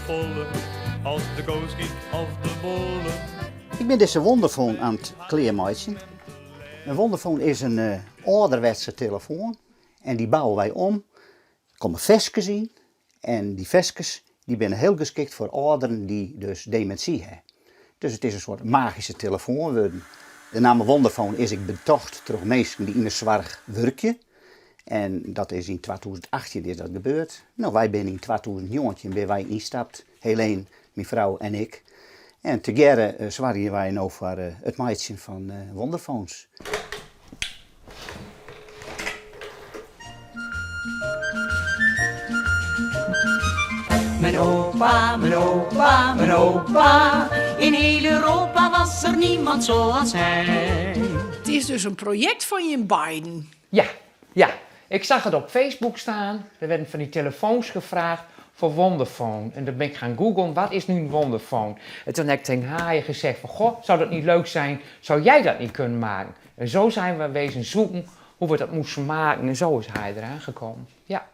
pollen, als de koos schiet of de bollen. Ik ben deze Wonderphone aan het kleermaatsen. Een Wonderphone is een ouderwetse telefoon en die bouwen wij om. Er komen vestjes in en die vestjes die zijn heel geschikt voor ouderen die dus dementie hebben. Dus het is een soort magische telefoon. De naam Wonderphone is ik betocht door mensen die in een zwaar werkje. En dat is in 2018 is dat gebeurd. Nou, wij zijn in 2019 ben wij instapt, Helene, mijn vrouw en ik. En together zwargen wij nou voor het maatje van Wonderphones. Mijn opa, mijn opa, mijn opa. In heel Europa was er niemand zoals hij. Het is dus een project van je beiden. Ja. Ik zag het op Facebook staan. Er werden van die telefoons gevraagd voor Wonderphone. En dan ben ik gaan googlen, wat is nu een Wonderphone? En toen heb ik tegen Haaien gezegd van, goh, zou dat niet leuk zijn? Zou jij dat niet kunnen maken? En zo zijn we wezen zoeken hoe we dat moesten maken. En zo is hij eraan gekomen. Ja.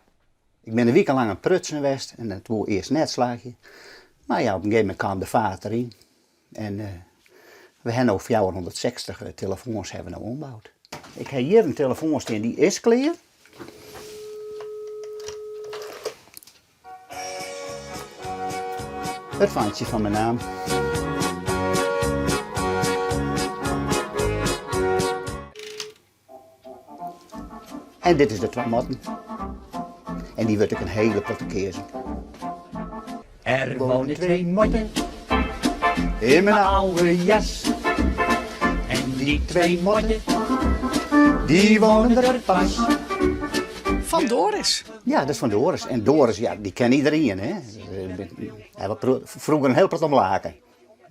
Ik ben een week lang aan het prutsen geweest en het was eerst net slaagje. Maar ja, op een gegeven moment kwam de vader in. En we hebben over 460 telefoons hebben we nou ombouwd. Ik heb hier een telefoon staan, die is klaar. Het vandje van mijn naam. En dit is de tomaten. En die wordt ook een hele potte keer. Er wonen twee motten In mijn oude jas. En die twee motten, die wonen er pas. Van Doris. Ja, dat is van Doris. En Doris, ja, die kent iedereen, hè. Hij was vroeger een heel wat om laken.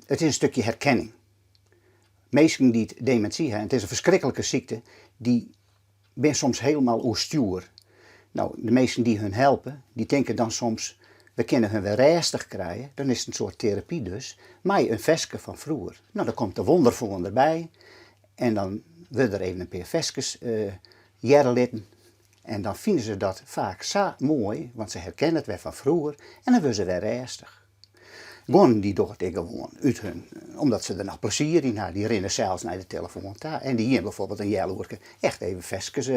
Het is een stukje herkenning. Mensen die dementie hebben, het is een verschrikkelijke ziekte, die zijn soms helemaal oerstuur. Nou, de mensen die hun helpen, die denken dan soms, we kunnen hun weer rustig krijgen. Dan is het een soort therapie dus. Maar een vestje van vroeger. Nou, dan komt de Wonderphone erbij. En dan worden er even een paar vestjes jaren litten. En dan vinden ze dat vaak zo mooi, want ze herkennen het weer van vroeger. En dan worden ze weer rustig. Gewoon die doet het gewoon uit hun, omdat ze er nog plezier in hebben. Die rennen zelfs naar de telefoon. En die hier bijvoorbeeld een jaloerke echt even vestjes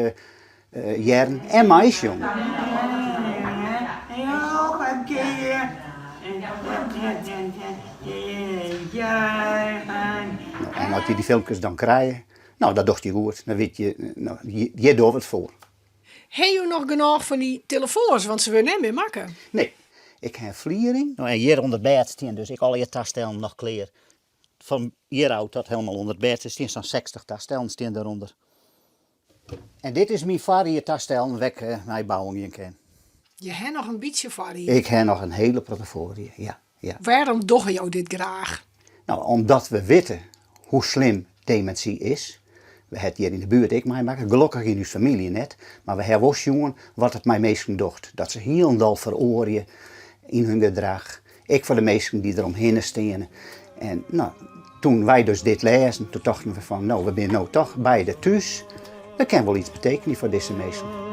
jaren en mais, jongen. En als je die filmpjes dan krijgt, nou dat doet je goed. Dan weet je, nou, je doet het voor. Heb je nog genoeg van die telefoons, want ze willen niet meer maken? Nee, ik heb vliering. Nou, en hier onder het bed staan, dus ik al je tasstellen nog kleer. Van hier uit tot helemaal onder het bed staan zo'n 60 tasstellen staan daaronder. En dit is mijn varie tasstellen weg mijn bouwing ken. Je hebt nog een beetje varie. Ik heb nog een hele portefeuille, ja. Waarom doen jou dit graag? Nou, omdat we weten hoe slim dementie is. We hebben hier in de buurt, ik mij maken, gelukkig in uw familie net. Maar we hebben ook jongen wat het mij meesten docht. Dat ze heel dal veroorjen in hun gedrag. Ik voor de meesten die eromheen staan. En nou, toen wij dus dit lezen, toen dachten we van, nou, we zijn nou toch beide thuis. Dat kan wel iets betekenen voor deze mensen.